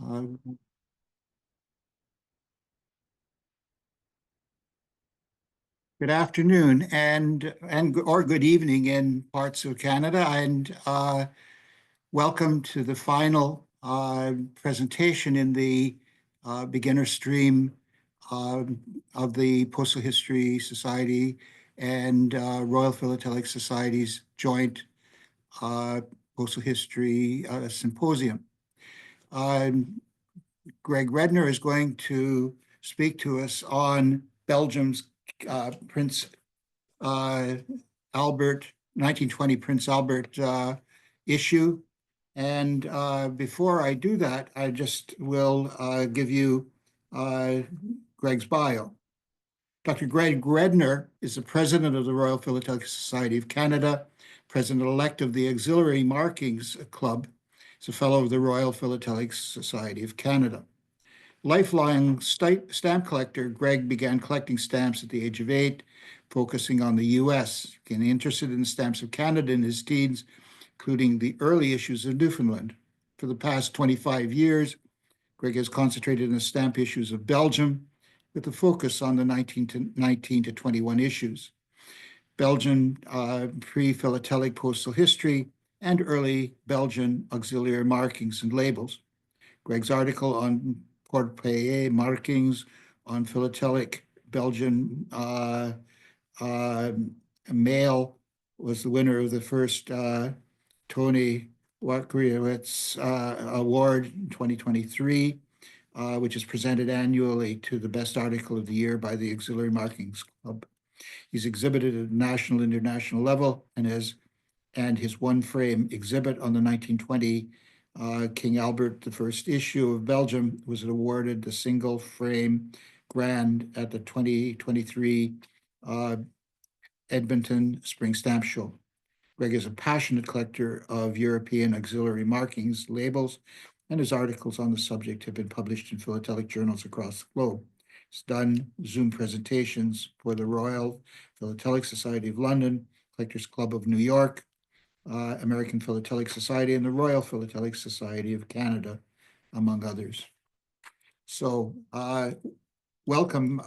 Uh, Good afternoon and or good evening in parts of Canada, and welcome to the final presentation in the beginner stream of the Postal History Society and Royal Philatelic Society's joint uh, Postal History Symposium. Gregg Redner is going to speak to us on Belgium's Prince uh, Albert, 1920 Prince Albert issue. And before I do that, I just will give you uh, Gregg's bio. Dr. Gregg Redner is the president of the Royal Philatelic Society of Canada, president-elect of the Auxiliary Markings Club. He's a fellow of the Royal Philatelic Society of Canada. Lifelong stamp collector, Gregg began collecting stamps at the age of 8, focusing on the US, getting interested in the stamps of Canada in his teens, including the early issues of Newfoundland. For the past 25 years, Gregg has concentrated on the stamp issues of Belgium, with a focus on the 19 to 21 issues. Belgian pre-philatelic postal history and early Belgian auxiliary markings and labels. Gregg's article on porte-paye markings on philatelic Belgian mail was the winner of the first Tony Wackriewicz Award in 2023, which is presented annually to the best article of the year by the Auxiliary Markings Club. He's exhibited at a national, international level, and his one-frame exhibit on the 1920 King Albert I issue of Belgium was awarded the single frame grand at the 2023 Edmonton Spring Stamp Show. Gregg is a passionate collector of European auxiliary markings, labels, and his articles on the subject have been published in philatelic journals across the globe. He's done Zoom presentations for the Royal Philatelic Society of London, Collectors Club of New York, American Philatelic Society, and the Royal Philatelic Society of Canada, among others. So welcome,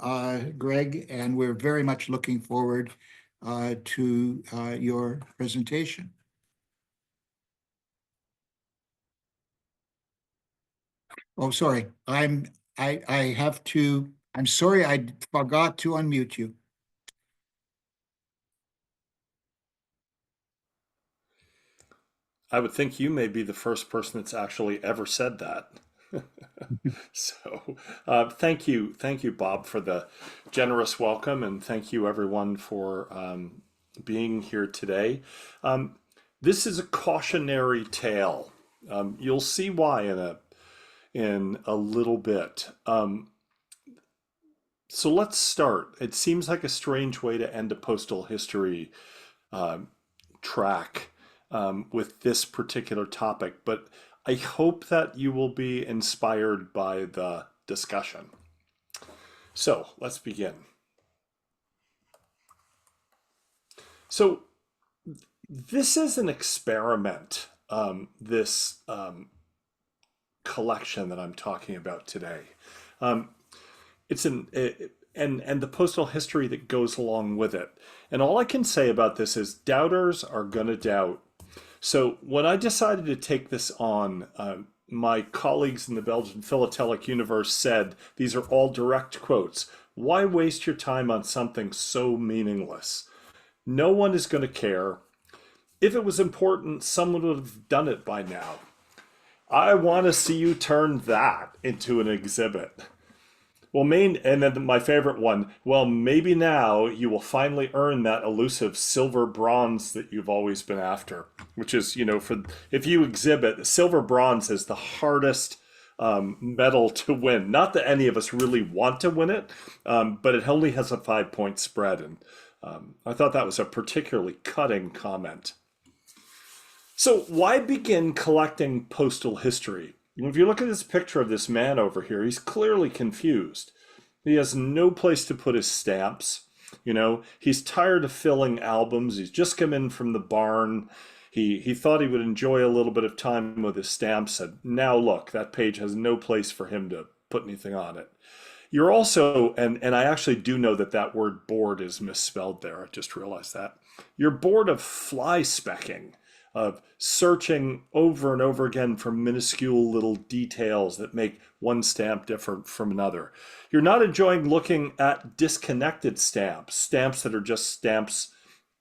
Gregg, and we're very much looking forward to your presentation. Oh, sorry, I'm sorry, I forgot to unmute you. I would think you may be the first person that's actually ever said that. So, thank you, Bob, for the generous welcome, and thank you, everyone, for being here today. This is a cautionary tale. You'll see why in a little bit. So let's start. It seems like a strange way to end a postal history track with this particular topic, but I hope that you will be inspired by the discussion. So let's begin. So this is an experiment, this collection that I'm talking about today. And the postal history that goes along with it. And all I can say about this is doubters are gonna doubt. So when I decided to take this on, my colleagues in the Belgian philatelic universe said, these are all direct quotes, why waste your time on something so meaningless? No one is going to care. If it was important, someone would have done it by now. I want to see you turn that into an exhibit. Well, and then my favorite one, well, maybe now you will finally earn that elusive silver bronze that you've always been after, which is, if you exhibit, silver bronze is the hardest medal to win. Not that any of us really want to win it, but it only has a 5-point spread. And I thought that was a particularly cutting comment. So why begin collecting postal history? If you look at this picture of this man over here, he's clearly confused. He has no place to put his stamps. He's tired of filling albums. He's just come in from the barn. He thought he would enjoy a little bit of time with his stamps, and now look, that page has no place for him to put anything on it. You're also, and I actually do know that that word bored is misspelled there. I just realized that. You're bored of fly specking, of searching over and over again for minuscule little details that make one stamp different from another. You're not enjoying looking at disconnected stamps, stamps that are just stamps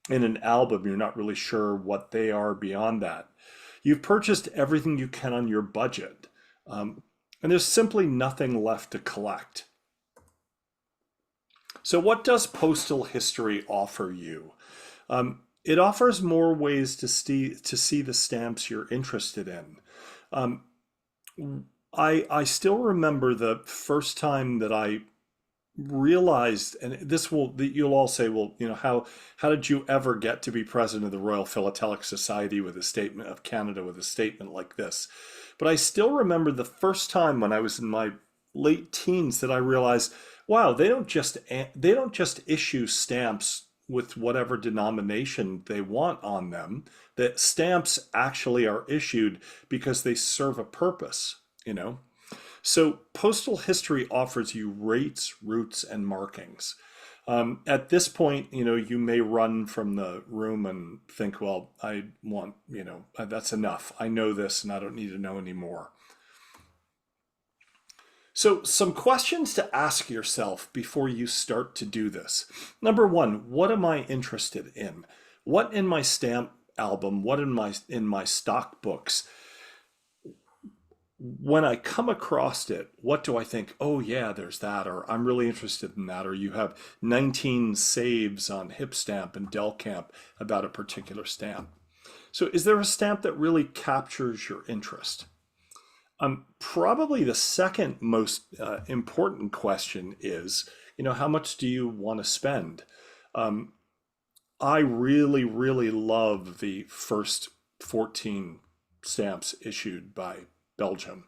in an album. You're not really sure what they are beyond that. You've purchased everything you can on your budget, and there's simply nothing left to collect. So what does postal history offer you? It offers more ways to see the stamps you're interested in. Um, I still remember the first time that I realized, and you'll all say, well, how did you ever get to be president of the Royal Philatelic Society with a statement of Canada with a statement like this? But I still remember the first time when I was in my late teens that I realized, wow, they don't just issue stamps with whatever denomination they want on them. That stamps actually are issued because they serve a purpose, So postal history offers you rates, routes, and markings. At this point, you may run from the room and think, well, I want, that's enough. I know this and I don't need to know anymore. So some questions to ask yourself before you start to do this. Number one, what am I interested in? What in my stamp album, what in my stock books, when I come across it, what do I think? Oh yeah, there's that, or I'm really interested in that, or you have 19 saves on Hipstamp and Delcamp about a particular stamp. So is there a stamp that really captures your interest? Probably the second most important question is, how much do you want to spend? I really, really love the first 14 stamps issued by Belgium.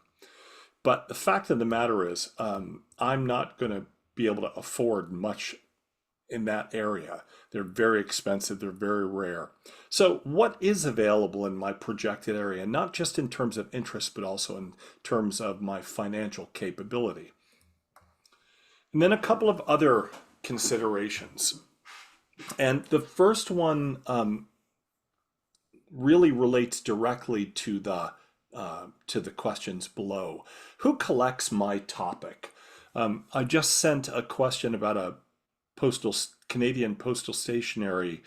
But the fact of the matter is, I'm not going to be able to afford much in that area. They're very expensive, they're very rare. So what is available in my projected area, not just in terms of interest, but also in terms of my financial capability? And then a couple of other considerations. And the first one really relates directly to the questions below. Who collects my topic? I just sent a question about a Canadian postal stationery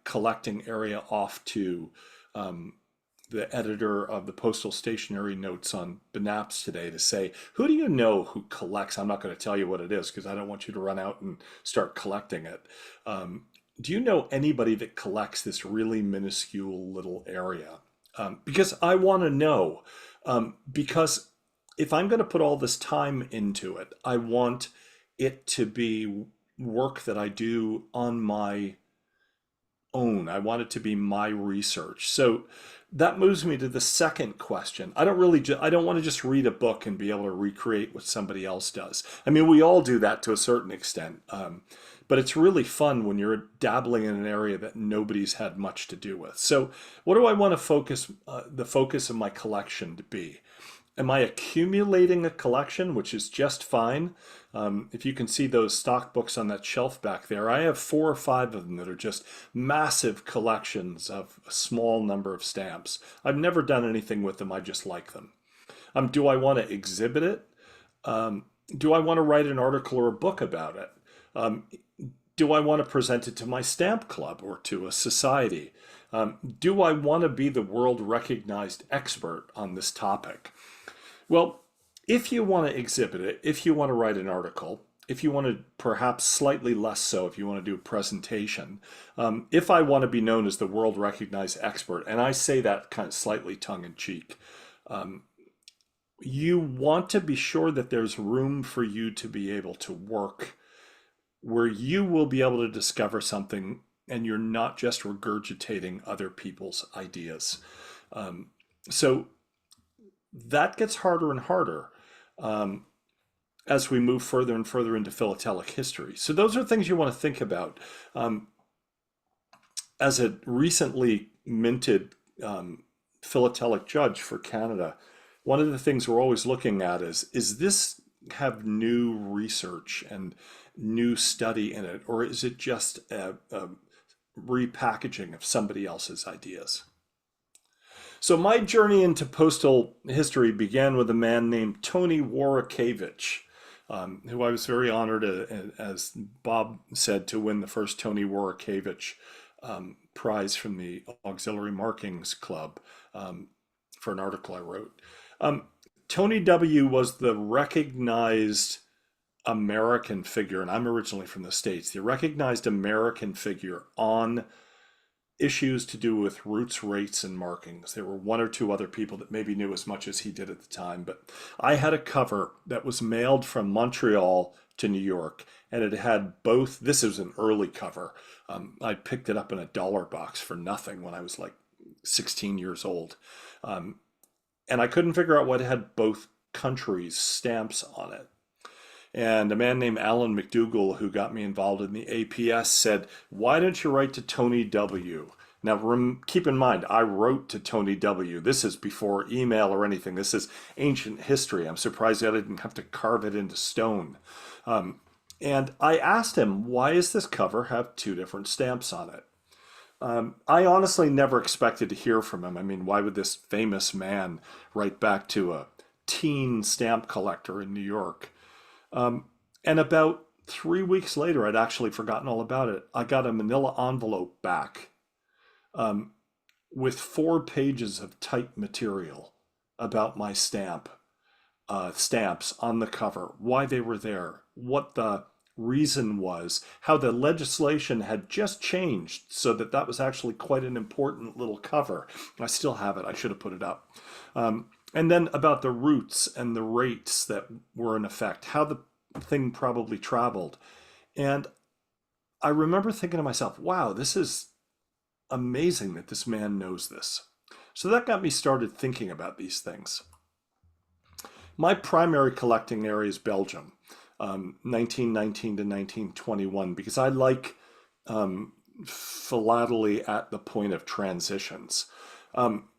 collecting area off to the editor of the postal stationery notes on Benaps today to say, who do you know who collects? I'm not going to tell you what it is because I don't want you to run out and start collecting it. Do you know anybody that collects this really minuscule little area? Because I want to know, because if I'm going to put all this time into it, I want it to be work that I do on my own. I want it to be my research. So that moves me to the second question. I don't want to just read a book and be able to recreate what somebody else does. I mean, we all do that to a certain extent. But it's really fun when you're dabbling in an area that nobody's had much to do with. So what do I want to focus, the focus of my collection to be? Am I accumulating a collection, which is just fine? If you can see those stock books on that shelf back there, I have 4 or 5 of them that are just massive collections of a small number of stamps. I've never done anything with them, I just like them. Do I want to exhibit it? Do I want to write an article or a book about it? Do I want to present it to my stamp club or to a society? Do I want to be the world recognized expert on this topic? Well, if you want to exhibit it, if you want to write an article, if you want to perhaps slightly less so, if you want to do a presentation, if I want to be known as the world recognized expert, and I say that kind of slightly tongue in cheek, you want to be sure that there's room for you to be able to work where you will be able to discover something and you're not just regurgitating other people's ideas. So that gets harder and harder as we move further and further into philatelic history. So those are things you want to think about. as a recently minted philatelic judge for Canada, one of the things we're always looking at is this have new research and new study in it, or is it just a repackaging of somebody else's ideas? So my journey into postal history began with a man named Tony Warwickevich, who I was very honored, as Bob said, to win the first Tony Warwickevich prize from the Auxiliary Markings Club for an article I wrote. Um, Tony W. was the recognized American figure, and I'm originally from the States, the recognized American figure on issues to do with roots, rates, and markings. There were one or two other people that maybe knew as much as he did at the time, but I had a cover that was mailed from Montreal to New York, and it had both. This was an early cover. I picked it up in a dollar box for nothing when I was like 16 years old. Um, and I couldn't figure out what had both countries' stamps on it. And a man named Alan McDougall, who got me involved in the APS, said, "Why don't you write to Tony W?" Now, keep in mind, I wrote to Tony W. This is before email or anything. This is ancient history. I'm surprised I didn't have to carve it into stone. Um, and I asked him, why does this cover have two different stamps on it? I honestly never expected to hear from him. I mean, why would this famous man write back to a teen stamp collector in New York? And about 3 weeks later, I'd actually forgotten all about it. I got a manila envelope back with 4 pages of typed material about my stamps on the cover, why they were there, what the reason was, how the legislation had just changed so that that was actually quite an important little cover. I still have it. I should have put it up. And then about the routes and the rates that were in effect, how the thing probably traveled. And I remember thinking to myself, wow, this is amazing that this man knows this. So that got me started thinking about these things. My primary collecting area is Belgium, 1919 to 1921, because I like philately at the point of transitions.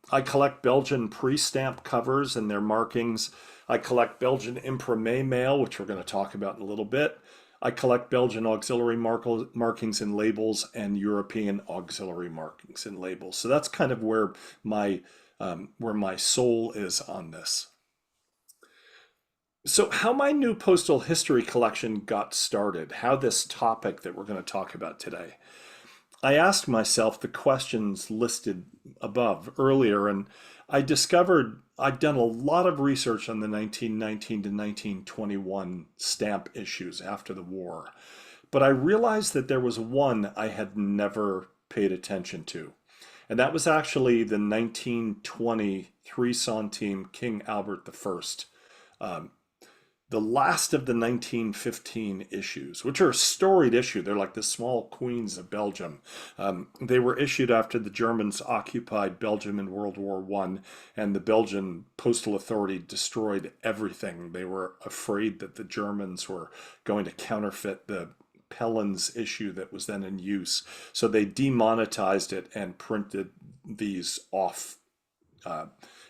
I collect Belgian pre-stamp covers and their markings. I collect Belgian imprimatur mail, which we're going to talk about in a little bit. I collect Belgian auxiliary markings and labels and European auxiliary markings and labels. So that's kind of where my soul is on this. So how my new postal history collection got started, how this topic that we're going to talk about today. I asked myself the questions listed above earlier, and I discovered I'd done a lot of research on the 1919 to 1921 stamp issues after the war, but I realized that there was one I had never paid attention to, and that was actually the 1920 3 centime King Albert I. The last of the 1915 issues, which are a storied issue. They're like the small queens of Belgium. They were issued after the Germans occupied Belgium in World War I, and the Belgian Postal Authority destroyed everything. They were afraid that the Germans were going to counterfeit the Pellens issue that was then in use. So they demonetized it and printed these off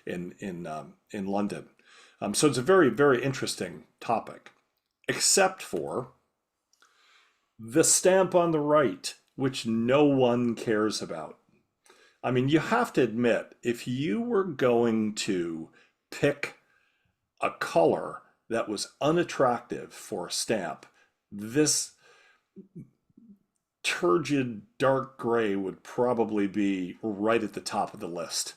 in London. So it's a very, very interesting topic, except for the stamp on the right, which no one cares about. I mean, you have to admit, if you were going to pick a color that was unattractive for a stamp, this turgid dark gray would probably be right at the top of the list.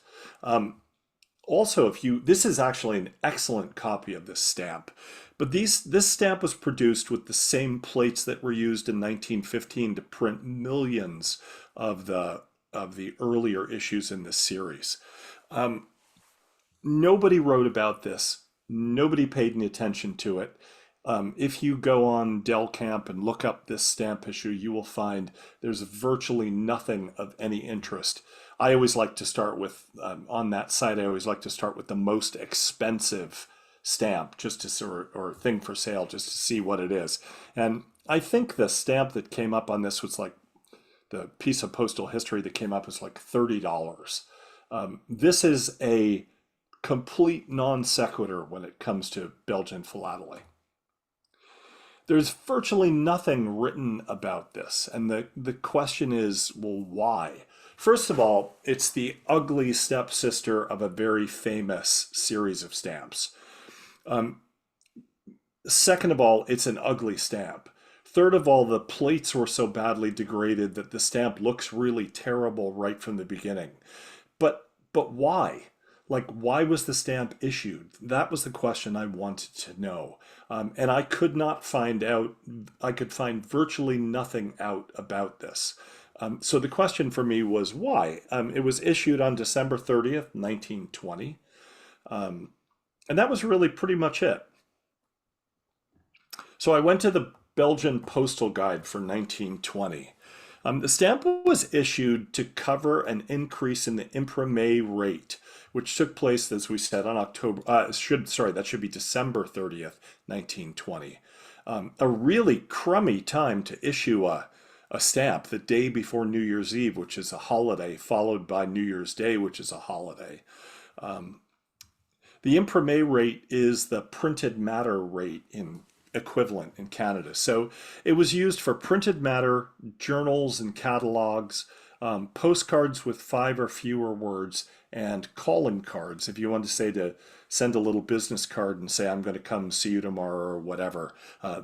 Also, this is actually an excellent copy of this stamp, but this stamp was produced with the same plates that were used in 1915 to print millions of the earlier issues in this series. Nobody wrote about this. Nobody paid any attention to it. If you go on Del Camp and look up this stamp issue, you will find there's virtually nothing of any interest. I always like to start with, on that site, I always like to start with the most expensive stamp, or thing for sale, just to see what it is. And I think the stamp that came up on this was like the piece of postal history that came up was like $30. This is a complete non sequitur when it comes to Belgian philately. There's virtually nothing written about this, and the question is, well, why? First of all, it's the ugly stepsister of a very famous series of stamps. Second of all, it's an ugly stamp. Third of all, the plates were so badly degraded that the stamp looks really terrible right from the beginning. But why? Like, why was the stamp issued? That was the question I wanted to know. And I could not find out, I could find virtually nothing out about this. So the question for me was why? It was issued on December 30th, 1920. And that was really pretty much it. So I went to the Belgian Postal Guide for 1920. The stamp was issued to cover an increase in the imprimatur rate, which took place, as we said, on that should be December 30th, 1920. A really crummy time to issue a stamp the day before New Year's Eve, which is a holiday, followed by New Year's Day, which is a holiday. The imprimatur rate is the printed matter rate equivalent in Canada. So it was used for printed matter, journals and catalogs, postcards with 5 or fewer words, and calling cards. If you want to send a little business card and say, I'm going to come see you tomorrow or whatever.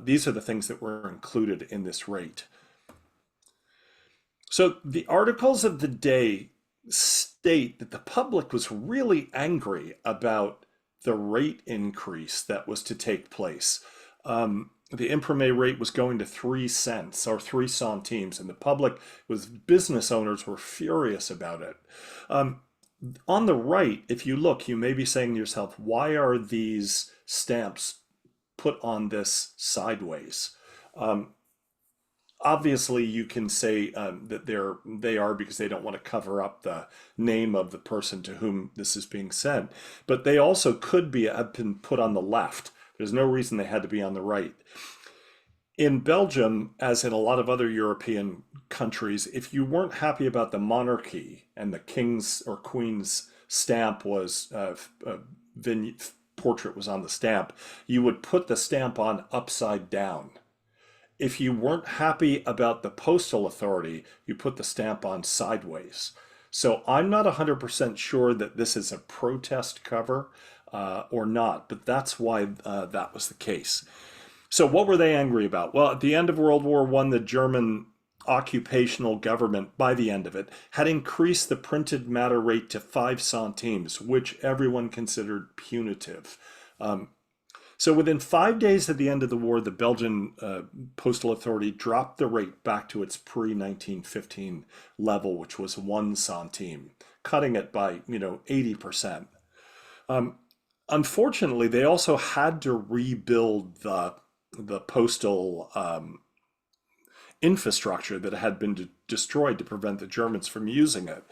These are the things that were included in this rate. So the articles of the day state that the public was really angry about the rate increase that was to take place. The imprimatur rate was going to 3 cents or 3 centimes, and the public, business owners were furious about it. On the right, if you look, you may be saying to yourself, why are these stamps put on this sideways? Obviously, you can say that they are because they don't want to cover up the name of the person to whom this is being sent. But they also could have been put on the left. There's no reason they had to be on the right. In Belgium, as in a lot of other European countries, if you weren't happy about the monarchy and the king's or queen's stamp was portrait was on the stamp, you would put the stamp on upside down. If you weren't happy about the postal authority, you put the stamp on sideways. So I'm not 100% sure that this is a protest cover or not, but that's why that was the case. So what were they angry about? Well, at the end of World War I, the German occupational government, by the end of it, had increased the printed matter rate to 5 centimes, which everyone considered punitive. So within 5 days of the end of the war, the Belgian Postal Authority dropped the rate back to its pre-1915 level, which was 1 centime, cutting it by 80%. Unfortunately, they also had to rebuild the postal infrastructure that had been destroyed to prevent the Germans from using it.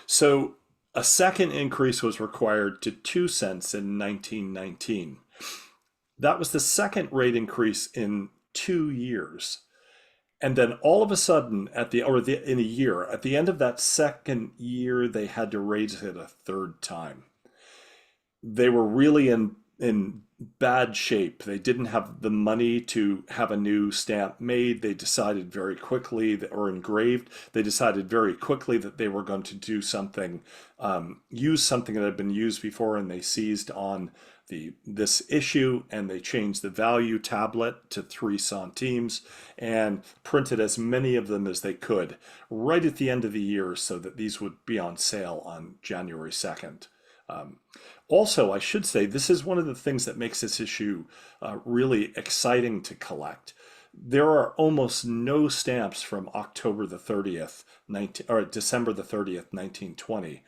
So a second increase was required to 2 cents in 1919. That was the second rate increase in 2 years. And then all of a sudden, in a year, at the end of that second year, they had to raise it a third time. They were really in bad shape. They didn't have the money to have a new stamp made. They decided very quickly or engraved. They decided very quickly that they were going to do something, use something that had been used before, and they seized on this issue, and they changed the value tablet to 3 centimes and printed as many of them as they could right at the end of the year so that these would be on sale on January 2nd. Also, I should say, this is one of the things that makes this issue really exciting to collect. There are almost no stamps from October the 30th, December the 30th, 1920.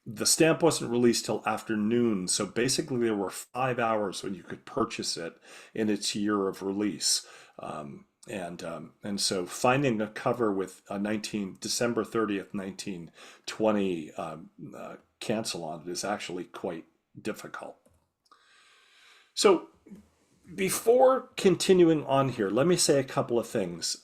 The stamp wasn't released till afternoon, so basically there were 5 hours when you could purchase it in its year of release. And so finding a cover with a December 30th, 1920 cancel on it is actually quite difficult. So Before continuing on here, let me say a couple of things.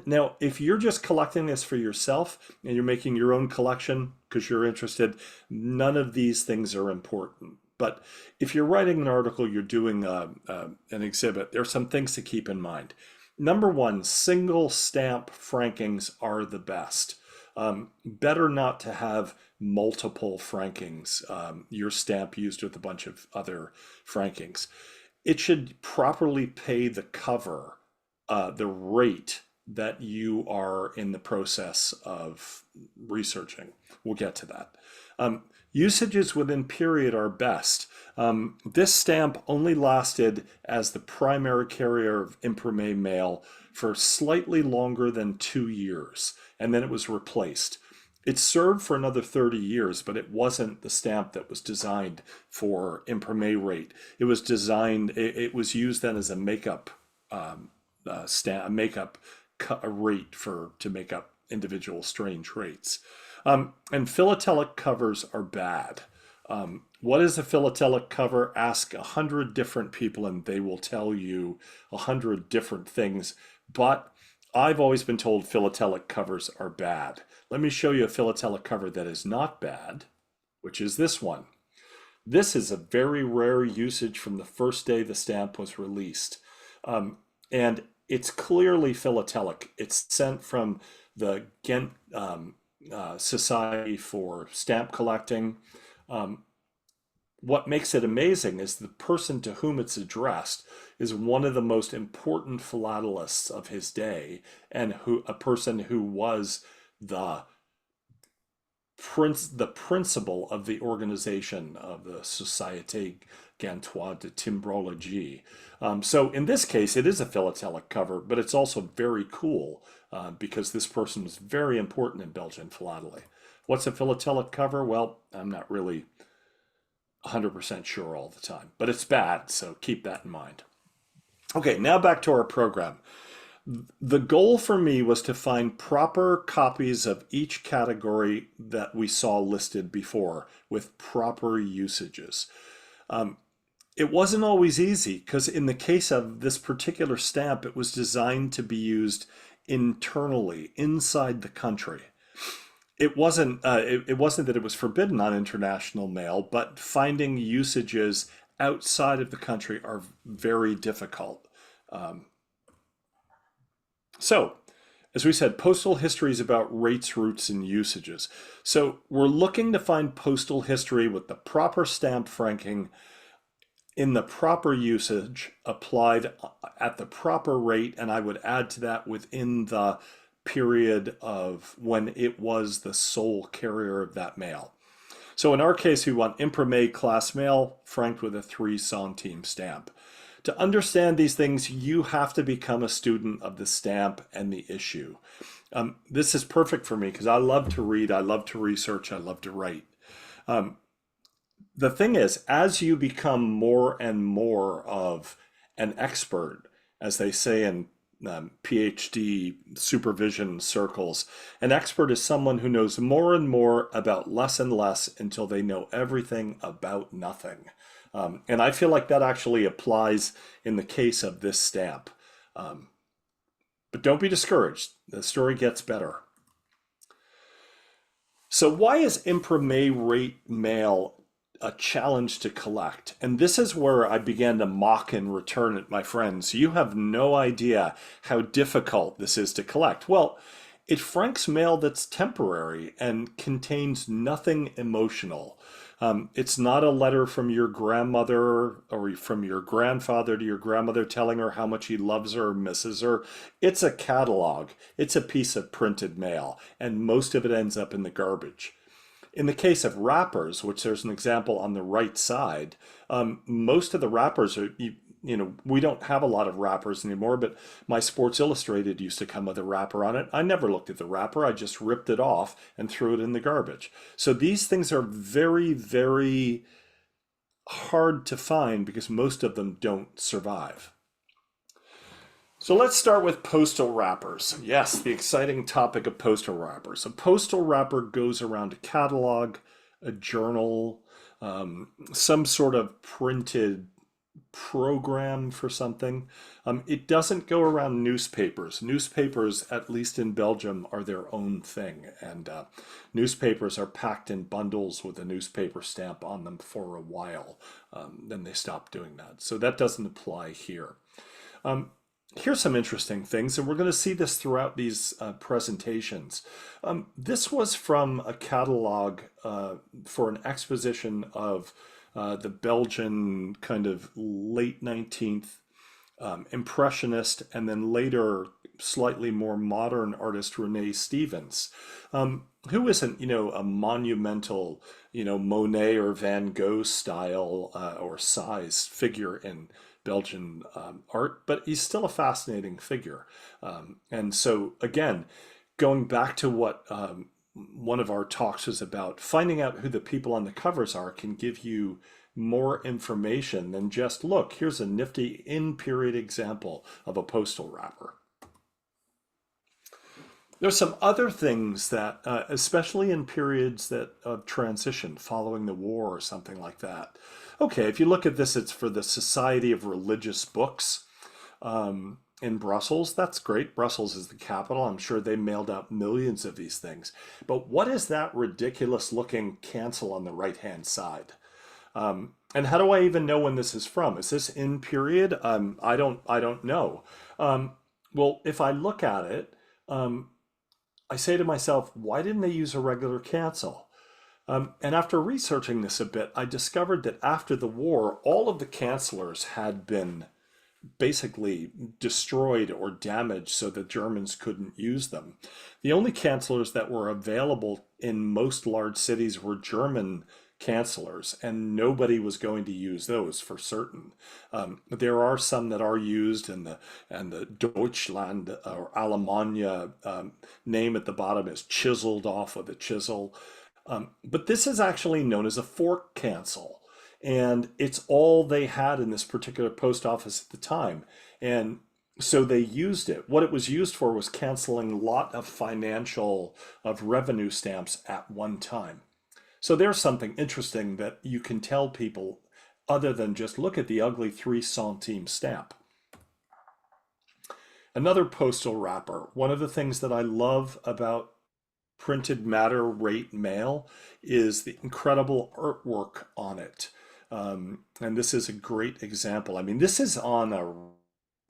Now, if you're just collecting this for yourself and you're making your own collection because you're interested, none of these things are important. But if you're writing an article, you're doing an exhibit, there are some things to keep in mind. Number one, single stamp frankings are the best. Better not to have multiple frankings, your stamp used with a bunch of other frankings. It should properly pay the cover, the rate that you are in the process of researching. We'll get to that. Usages within period are best. This stamp only lasted as the primary carrier of imprimatur mail for slightly longer than 2 years, and then it was replaced. It served for another 30 years, but it wasn't the stamp that was designed for imprimatur rate. It was designed, it was used then as a makeup stamp, a makeup rate to make up individual strange rates. And philatelic covers are bad. What is a philatelic cover? Ask 100 different people and they will tell you 100 different things. But I've always been told philatelic covers are bad. Let me show you a philatelic cover that is not bad, which is this one. This is a very rare usage from the first day the stamp was released. And it's clearly philatelic. It's sent from the Ghent Society for Stamp Collecting. What makes it amazing is the person to whom it's addressed is one of the most important philatelists of his day, and a person who was the principal of the organization of the Société Gantoise de Timbrologie. So in this case, it is a philatelic cover, but it's also very cool because this person was very important in Belgian philately. What's a philatelic cover? Well, I'm not really 100% sure all the time, but it's bad, so keep that in mind. Okay, now back to our program. The goal for me was to find proper copies of each category that we saw listed before with proper usages. It wasn't always easy because in the case of this particular stamp, it was designed to be used internally, inside the country. It wasn't that it was forbidden on international mail, but finding usages outside of the country are very difficult. So, as we said, postal history is about rates, routes, and usages. So we're looking to find postal history with the proper stamp franking in the proper usage, applied at the proper rate, and I would add to that within the period of when it was the sole carrier of that mail. So in our case, we want imprimatur class mail franked with a 3 centime stamp. To understand these things, you have to become a student of the stamp and the issue. This is perfect for me because I love to read, I love to research, I love to write. The thing is, as you become more and more of an expert, as they say in PhD supervision circles, an expert is someone who knows more and more about less and less until they know everything about nothing. And I feel like that actually applies in the case of this stamp. But don't be discouraged. The story gets better. So why is imprimatur rate mail a challenge to collect? And this is where I began to mock and return it, my friends. You have no idea how difficult this is to collect. Well, it franks mail that's temporary and contains nothing emotional. It's not a letter from your grandmother or from your grandfather to your grandmother telling her how much he loves her or misses her. It's a catalog. It's a piece of printed mail, and most of it ends up in the garbage. In the case of wrappers, which there's an example on the right side, most of the wrappers are, we don't have a lot of wrappers anymore, but my Sports Illustrated used to come with a wrapper on it. I never looked at the wrapper. I just ripped it off and threw it in the garbage. So these things are very, very hard to find because most of them don't survive. So let's start with postal wrappers. Yes, the exciting topic of postal wrappers. A postal wrapper goes around a catalog, a journal, some sort of printed program for something. It doesn't go around newspapers. Newspapers, at least in Belgium, are their own thing, and newspapers are packed in bundles with a newspaper stamp on them for a while. Then they stop doing that. So that doesn't apply here. Here's some interesting things, and we're going to see this throughout these presentations. This was from a catalog for an exposition of the Belgian kind of late 19th Impressionist and then later slightly more modern artist Rene Stevens, who isn't, a monumental, Monet or Van Gogh style or size figure in Belgian art, but he's still a fascinating figure. And so, again, going back to what one of our talks was about, finding out who the people on the covers are can give you more information than just, look, here's a nifty in-period example of a postal wrapper. There's some other things that, especially in periods of transition, following the war or something like that. Okay, if you look at this, it's for the Society of Religious Books in Brussels. That's great. Brussels is the capital. I'm sure they mailed out millions of these things. But what is that ridiculous looking cancel on the right-hand side? And how do I even know when this is from? Is this in period? I don't know. Well, if I look at it, I say to myself, why didn't they use a regular cancel? And after researching this a bit, I discovered that after the war, all of the cancellors had been basically destroyed or damaged so the Germans couldn't use them. The only cancellors that were available in most large cities were German cancellors, and nobody was going to use those for certain. There are some that are used, and the Deutschland or Alemannia name at the bottom is chiseled off with a chisel. But this is actually known as a fork cancel, and it's all they had in this particular post office at the time. And so they used it. What it was used for was canceling a lot of revenue stamps at one time. So there's something interesting that you can tell people other than just look at the ugly 3 centime stamp. Another postal wrapper. One of the things that I love about printed matter rate mail is the incredible artwork on it. And this is a great example. I mean, this isn't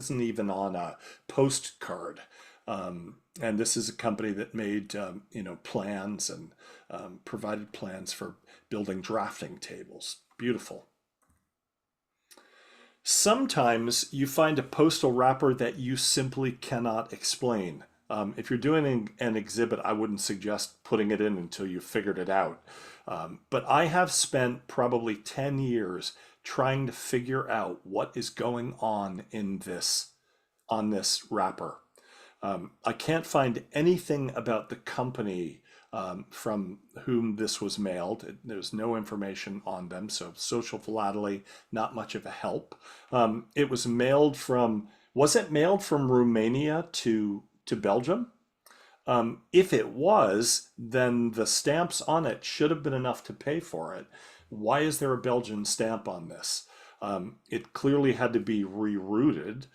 even on a postcard. And this is a company that made, plans and provided plans for building drafting tables. Beautiful. Sometimes you find a postal wrapper that you simply cannot explain. If you're doing an exhibit, I wouldn't suggest putting it in until you figured it out. But I have spent probably 10 years trying to figure out what is going on on this wrapper. I can't find anything about the company from whom this was mailed. There's no information on them, so social philately, not much of a help. It was was it mailed from Romania to Belgium? If it was, then the stamps on it should have been enough to pay for it. Why is there a Belgian stamp on this? It clearly had to be rerouted.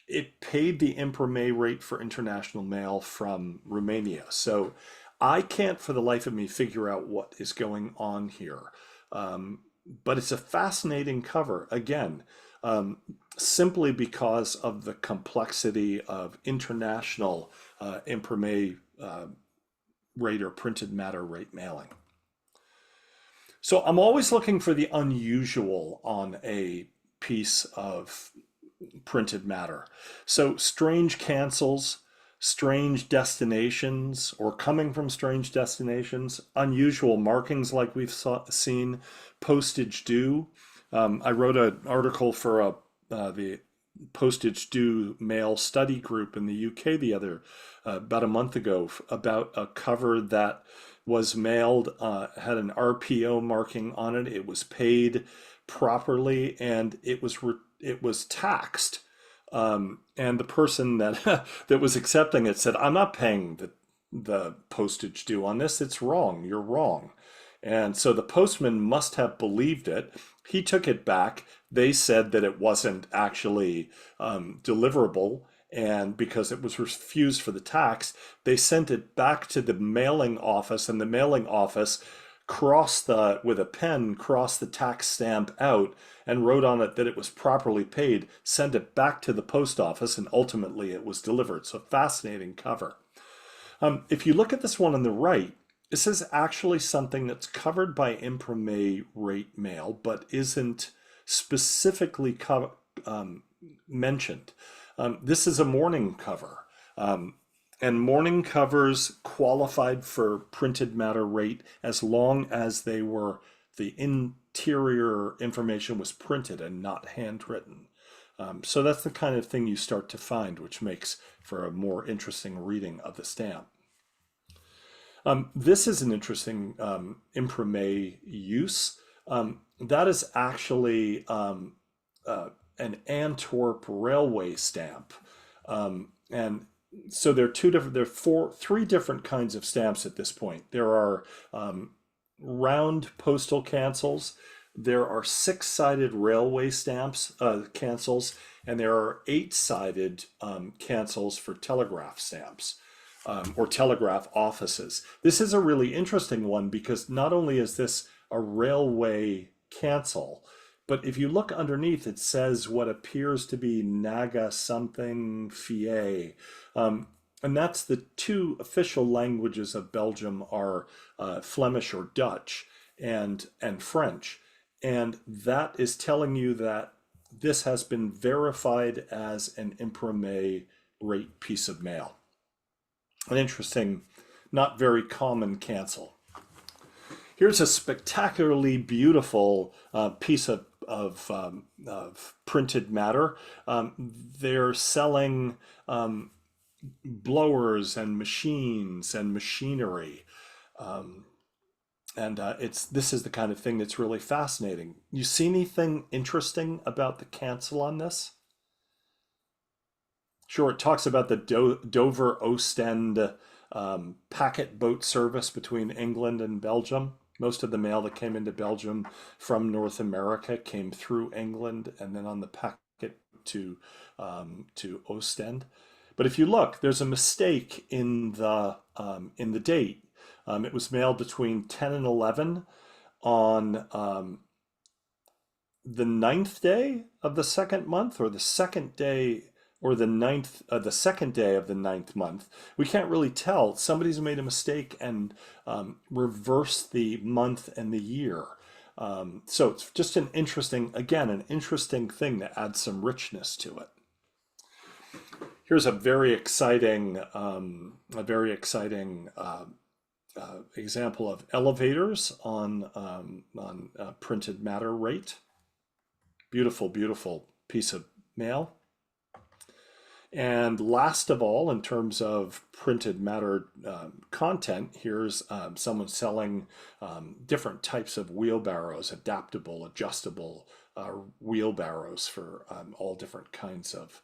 It paid the imprimer rate for international mail from Romania. So I can't for the life of me figure out what is going on here. But it's a fascinating cover, again, simply because of the complexity of international imprimer rate or printed matter rate mailing. So I'm always looking for the unusual on a piece of printed matter. So strange cancels, strange destinations, or coming from strange destinations, unusual markings like we've seen, postage due. I wrote an article for the postage due mail study group in the UK about a month ago about a cover that was mailed, had an RPO marking on it. It was paid properly, and it was taxed. And the person that that was accepting it said, "I'm not paying the postage due on this. It's wrong. You're wrong." And so the postman must have believed it. He took it back. They said that it wasn't actually deliverable. And because it was refused for the tax, they sent it back to the mailing office, and the mailing office with a pen, crossed the tax stamp out and wrote on it that it was properly paid, sent it back to the post office, and ultimately it was delivered. So fascinating cover. If you look at this one on the right, this is actually something that's covered by imprimer rate mail, but isn't specifically mentioned. This is a morning cover. And morning covers qualified for printed matter rate as long as the interior information was printed and not handwritten. So that's the kind of thing you start to find, which makes for a more interesting reading of the stamp. This is an interesting imprimer use. That is actually an Antwerp railway stamp. And so there are three different kinds of stamps at this point. There are round postal cancels. There are six-sided railway stamps, cancels, and there are eight-sided cancels for telegraph stamps. Or telegraph offices. This is a really interesting one because not only is this a railway cancel, but if you look underneath, it says what appears to be Naga something Fier. And that's the two official languages of Belgium are Flemish or Dutch and French. And that is telling you that this has been verified as an imprimer rate piece of mail. An interesting, not very common cancel. Here's a spectacularly beautiful piece of printed matter. They're selling blowers and machines and machinery. This is the kind of thing that's really fascinating. You see anything interesting about the cancel on this? Sure, it talks about the Dover Ostend packet boat service between England and Belgium. Most of the mail that came into Belgium from North America came through England and then on the packet to Ostend. But if you look, there's a mistake in the date. It was mailed between 10 and 11 on the 9th day of the second month, or the second day, or the second day of the 9th month. We can't really tell. Somebody's made a mistake and reversed the month and the year. So it's just an interesting thing that adds some richness to it. Here's a very exciting example of elevators on printed matter rate. Beautiful, beautiful piece of mail. And last of all, in terms of printed matter content, here's someone selling different types of wheelbarrows, adaptable, adjustable wheelbarrows for all different kinds of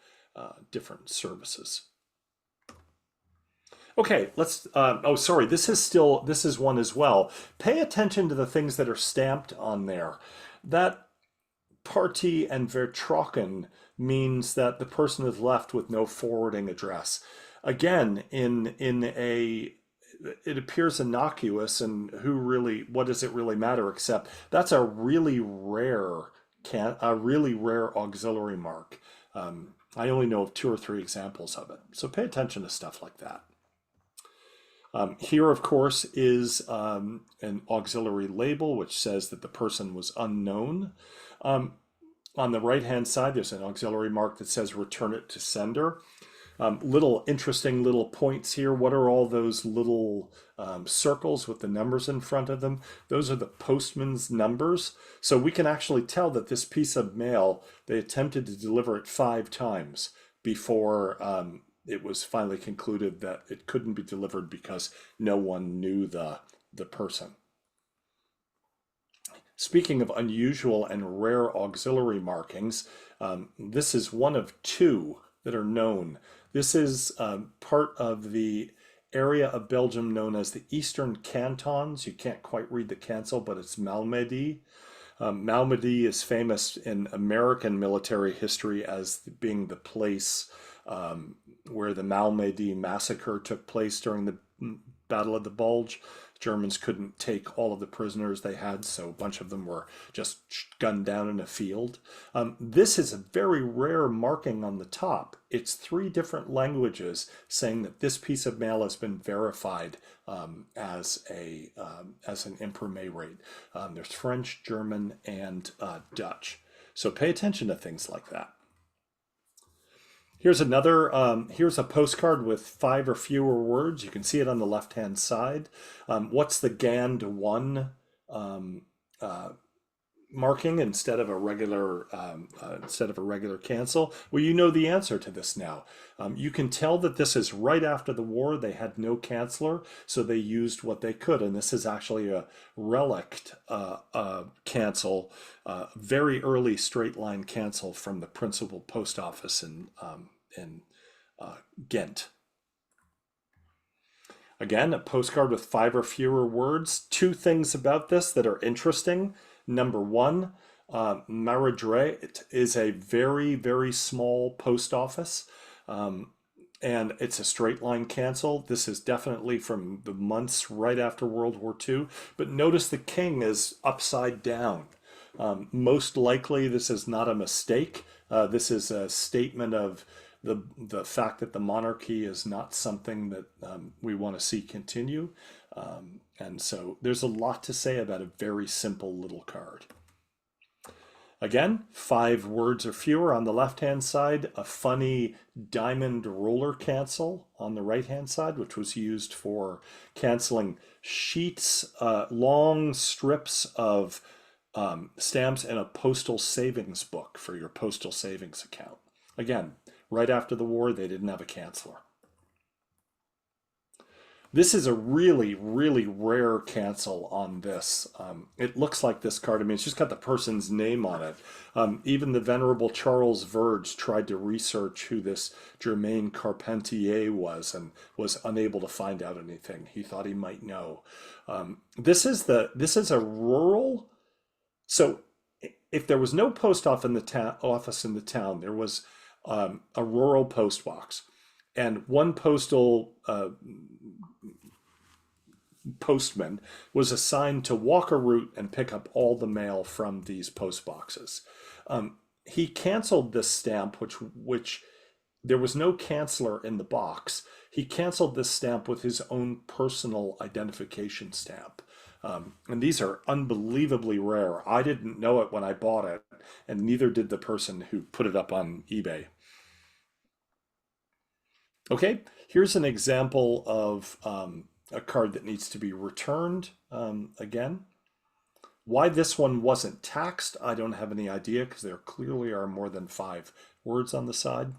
different services. Okay, let's, oh, sorry, this is one as well. Pay attention to the things that are stamped on there. That Party and Vertrokken means that the person is left with no forwarding address. Again, it appears innocuous, and what does it really matter, except that's a really rare auxiliary mark. I only know of 2 or 3 examples of it. So pay attention to stuff like that. Here, of course, is an auxiliary label, which says that the person was unknown. On the right-hand side, there's an auxiliary mark that says return it to sender. Interesting little points here. What are all those little circles with the numbers in front of them? Those are the postman's numbers. So we can actually tell that this piece of mail, they attempted to deliver it 5 times before it was finally concluded that it couldn't be delivered because no one knew the person. Speaking of unusual and rare auxiliary markings, this is one of 2 that are known. This is part of the area of Belgium known as the Eastern Cantons. You can't quite read the cancel, but it's Malmedy. Malmedy is famous in American military history as being the place where the Malmedy massacre took place during the Battle of the Bulge. Germans couldn't take all of the prisoners they had, so a bunch of them were just gunned down in a field. This is a very rare marking on the top. It's 3 different languages saying that this piece of mail has been verified as an imprimatur rate. There's French, German, and Dutch. So pay attention to things like that. Here's here's a postcard with 5 or fewer words. You can see it on the left-hand side. What's the GAND 1 marking instead of a regular cancel? Well, you know the answer to this now. You can tell that this is right after the war. They had no canceller, so they used what they could, and this is actually a relict cancel, very early straight line cancel from the principal post office in Ghent. Again, a postcard with 5 or fewer words. 2 things about this that are interesting. Number 1, Maradre is a very, very small post office, and it's a straight line cancel. This is definitely from the months right after World War II, but notice the king is upside down. Most likely this is not a mistake. This is a statement of the fact that the monarchy is not something that we want to see continue. And so there's a lot to say about a very simple little card. Again, 5 words or fewer on the left-hand side, a funny diamond roller cancel on the right-hand side, which was used for canceling sheets, long strips of stamps in a postal savings book for your postal savings account. Again, right after the war, they didn't have a canceller. This is a really, really rare cancel on this. It looks like this card. I mean, it's just got the person's name on it. Even the Venerable Charles Verge tried to research who this Germain Carpentier was and was unable to find out anything. He thought he might know. This is a rural. So if there was no post office in the town, there was a rural post box, and one postal postman was assigned to walk a route and pick up all the mail from these post boxes. He canceled this stamp, which there was no canceller in the box. He canceled this stamp with his own personal identification stamp. And these are unbelievably rare. I didn't know it when I bought it, and neither did the person who put it up on eBay. Okay, here's an example of a card that needs to be returned again. Why this one wasn't taxed, I don't have any idea, because there clearly are more than 5 words on the side.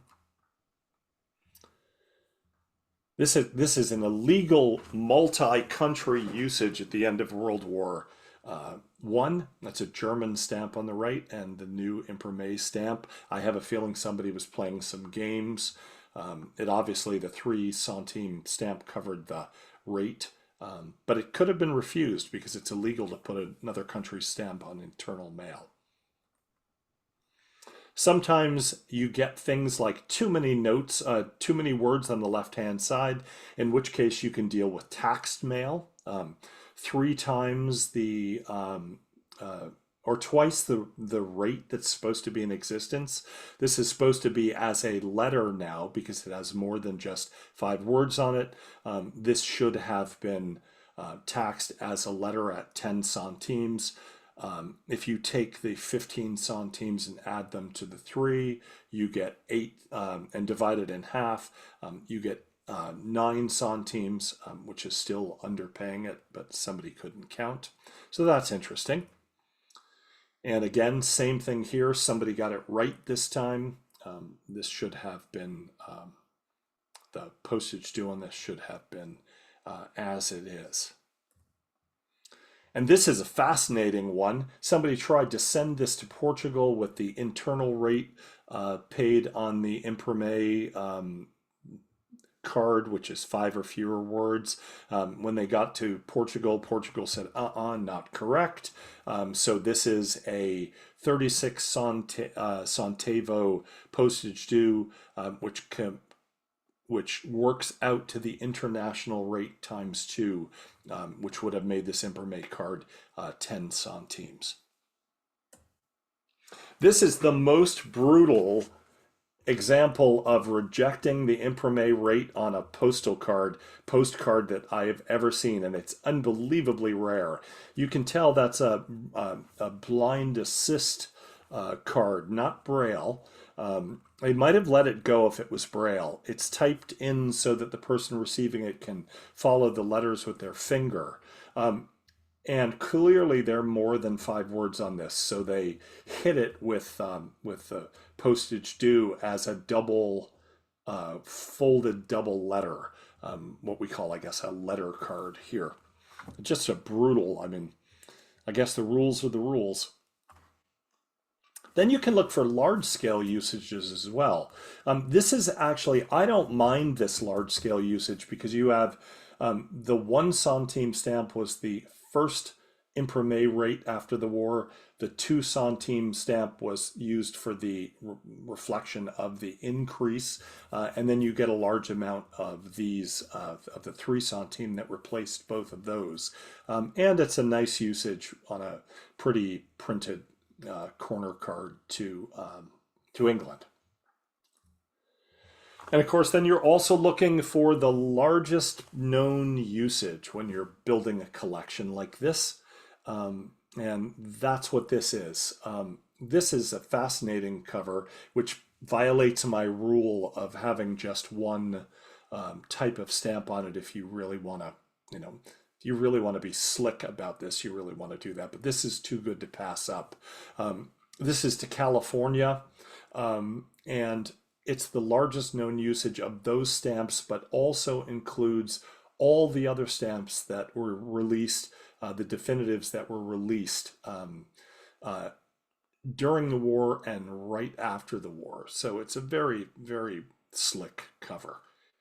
This is an illegal multi-country usage at the end of World War I. That's a German stamp on the right, and the new imprimatur stamp. I have a feeling somebody was playing some games. It obviously, the 3 centime stamp covered the rate, but it could have been refused because it's illegal to put another country's stamp on internal mail. Sometimes you get things like too many notes, too many words on the left-hand side, in which case you can deal with taxed mail. 3 times or twice the rate that's supposed to be in existence. This is supposed to be as a letter now because it has more than just 5 words on it. This should have been taxed as a letter at 10 centimes. If you take the 15 centimes and add them to the 3, you get 8, and divide it in half, you get 9 centimes, which is still underpaying it, but somebody couldn't count. So that's interesting. And again, same thing here. Somebody got it right this time. This should have been, the postage due on this should have been as it is. And this is a fascinating one. Somebody tried to send this to Portugal with the internal rate paid on the imprimatur card, which is 5 or fewer words. When they got to Portugal, Portugal said, not correct. So this is a 36 centavo postage due, which works out to the international rate times 2, which would have made this imprimatur card 10 centimes. This is the most brutal example of rejecting the imprimatur rate on a postcard that I have ever seen, and it's unbelievably rare. You can tell that's a blind assist card, not Braille. They might have let it go if it was Braille. It's typed in so that the person receiving it can follow the letters with their finger. And clearly there are more than 5 words on this, so they hit it with the postage due as a double, folded double letter, what we call, I guess, a letter card here. Just a brutal, I mean, I guess the rules are the rules. Then you can look for large scale usages as well. This is actually, I don't mind this large scale usage because you have the 1 centime stamp was the first imprimatur rate after the war. The 2 centime stamp was used for the reflection of the increase. And then you get a large amount of these, of the 3 centime that replaced both of those. And it's a nice usage on a pretty printed corner card to England. And of course, then you're also looking for the largest known usage when you're building a collection like this. And that's what this is. This is a fascinating cover, which violates my rule of having just one type of stamp on it. If you really want to, you really want to be slick about this, you really want to do that. But this is too good to pass up. This is to California, and it's the largest known usage of those stamps, but also includes all the other stamps that were released, the definitives that were released during the war and right after the war. So it's a very, very slick cover,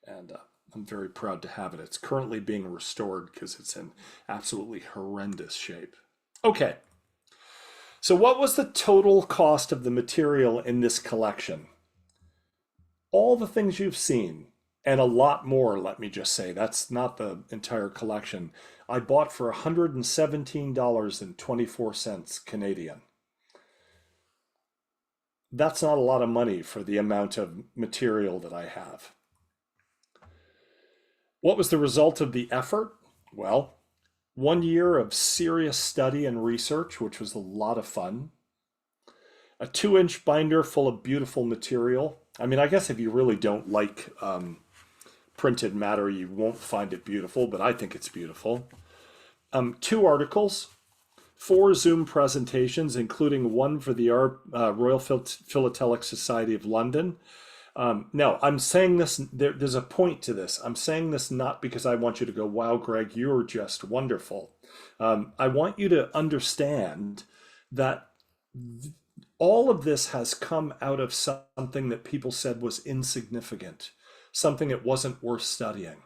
and I'm very proud to have it. It's currently being restored because it's in absolutely horrendous shape. Okay, so what was the total cost of the material in this collection? All the things you've seen, and a lot more, let me just say. That's not the entire collection. I bought for $117.24 Canadian. That's not a lot of money for the amount of material that I have. What was the result of the effort? Well, 1 year of serious study and research, which was a lot of fun. A 2-inch binder full of beautiful material. I mean, I guess if you really don't like printed matter, you won't find it beautiful, but I think it's beautiful. 2 articles, 4 Zoom presentations, including one for the Royal Philatelic Society of London. Now, I'm saying this, there's a point to this. I'm saying this not because I want you to go, wow, Greg, you're just wonderful. I want you to understand that all of this has come out of something that people said was insignificant, something that wasn't worth studying.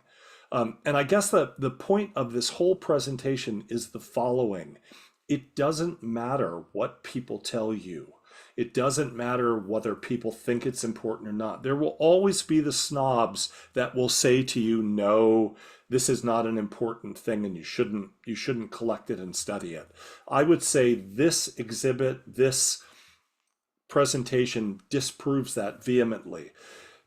And I guess the point of this whole presentation is the following. It doesn't matter what people tell you. It doesn't matter whether people think it's important or not. There will always be the snobs that will say to you, no, this is not an important thing and you shouldn't collect it and study it. I would say this exhibit, this presentation disproves that vehemently.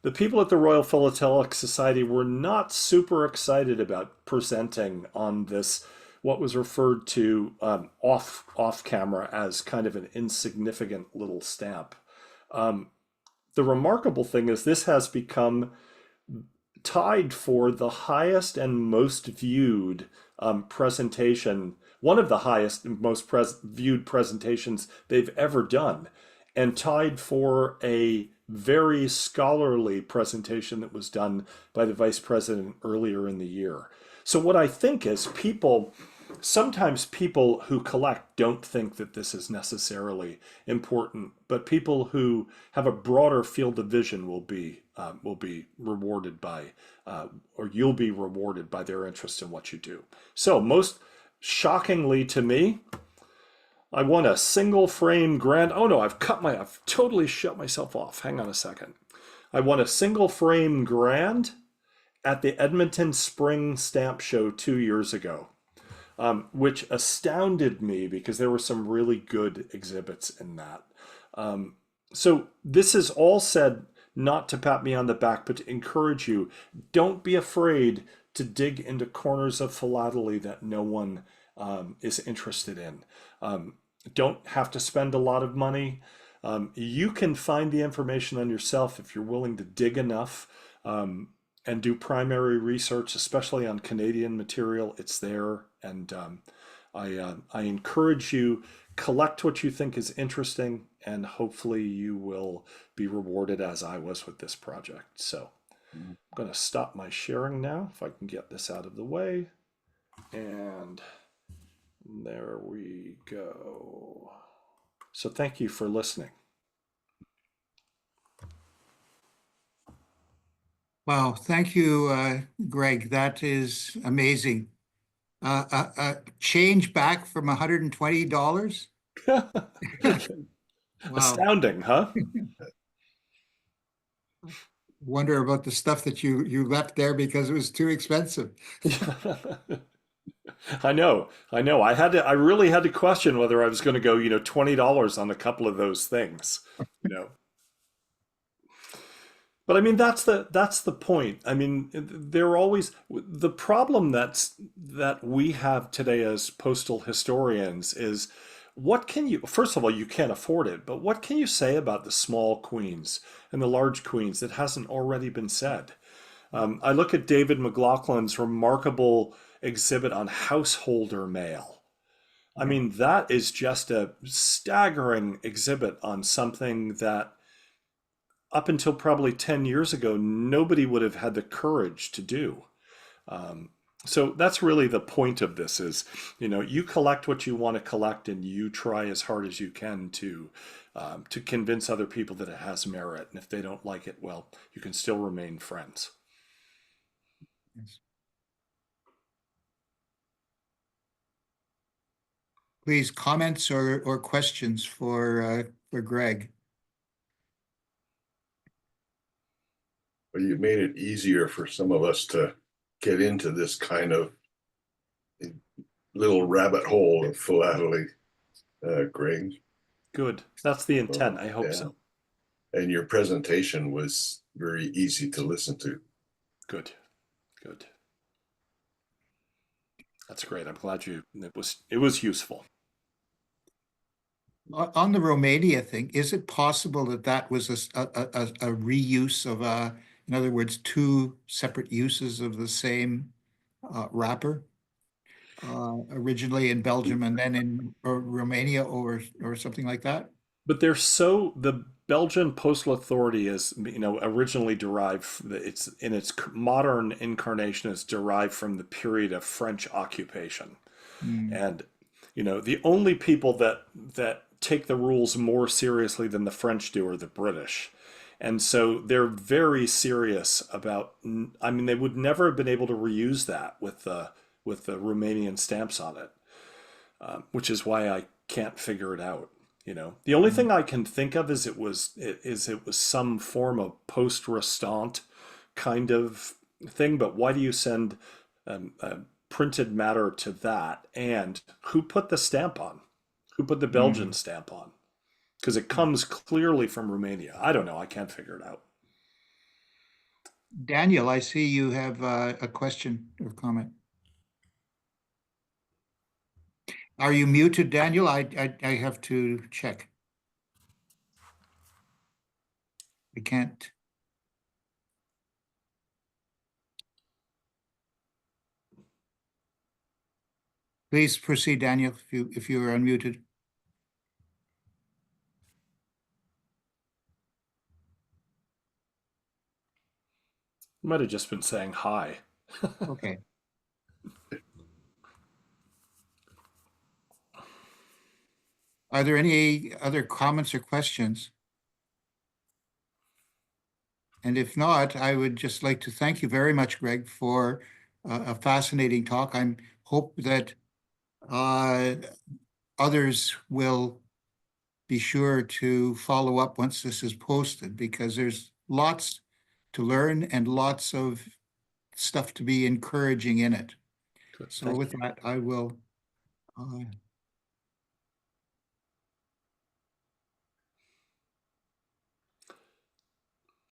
The people at the Royal Philatelic Society were not super excited about presenting on this, what was referred to off camera as kind of an insignificant little stamp. The remarkable thing is this has become tied for the highest and most viewed presentation, one of the highest and most viewed presentations they've ever done, and tied for a very scholarly presentation that was done by the vice president earlier in the year. So what I think is people sometimes people who collect don't think that this is necessarily important, but people who have a broader field of vision will be rewarded by, or you'll be rewarded by their interest in what you do. So most shockingly to me, I won a single frame grand. Oh no, I've totally shut myself off. Hang on a second. I won a single frame grand at the Edmonton Spring Stamp Show 2 years ago, which astounded me because there were some really good exhibits in that. So this is all said not to pat me on the back, but to encourage you. Don't be afraid to dig into corners of philately that no one is interested in. Don't have to spend a lot of money. You can find the information on yourself if you're willing to dig enough and do primary research, especially on Canadian material. It's there, and I encourage you, collect what you think is interesting, and hopefully you will be rewarded as I was with this project. So I'm going to stop my sharing now if I can get this out of the way. And there we go. So thank you for listening. Wow, thank you, Greg. That is amazing. Change back from $120? Wow. Astounding, huh? Wonder about the stuff that you left there because it was too expensive. I know, I know. I really had to question whether I was going to go, $20 on a couple of those things, you know. But I mean, that's the point. I mean, they're always the problem that we have today as postal historians is what can you, first of all, you can't afford it, but what can you say about the small queens and the large queens that hasn't already been said? I look at David McLaughlin's remarkable exhibit on householder mail. I Yeah. mean, that is just a staggering exhibit on something that up until probably 10 years ago, nobody would have had the courage to do. Um, so that's really the point of this is, you collect what you want to collect and you try as hard as you can to convince other people that it has merit. And if they don't like it, well, you can still remain friends. Yes. Please, comments or questions for Greg. But you made it easier for some of us to get into this kind of little rabbit hole of philately, Greg. Good. That's the intent. I hope Yeah. so. And your presentation was very easy to listen to. Good. Good. That's great. I'm glad it was useful. On the Romania thing, is it possible that that was a reuse of in other words, two separate uses of the same wrapper? Originally in Belgium and then in Romania or something like that? But the Belgian postal authority is, originally derived, it's in its modern incarnation is derived from the period of French occupation. Hmm. And, the only people that take the rules more seriously than the French do are the British. And so they're very serious about, I mean, they would never have been able to reuse that with the Romanian stamps on it, which is why I can't figure it out. The only thing I can think of is it was some form of post restant kind of thing. But why do you send printed matter to that? And who put the stamp on? Who put the Belgian Hmm. stamp on? Because it comes clearly from Romania. I don't know. I can't figure it out. Daniel, I see you have a question or comment. Are you muted, Daniel? I have to check. I can't. Please proceed, Daniel, if you are unmuted. Might have just been saying hi. Okay. Are there any other comments or questions? And if not, I would just like to thank you very much, Greg, for a fascinating talk. I hope that others will be sure to follow up once this is posted, because there's lots to learn and lots of stuff to be encouraging in it. Good. So Thank with you. that, I will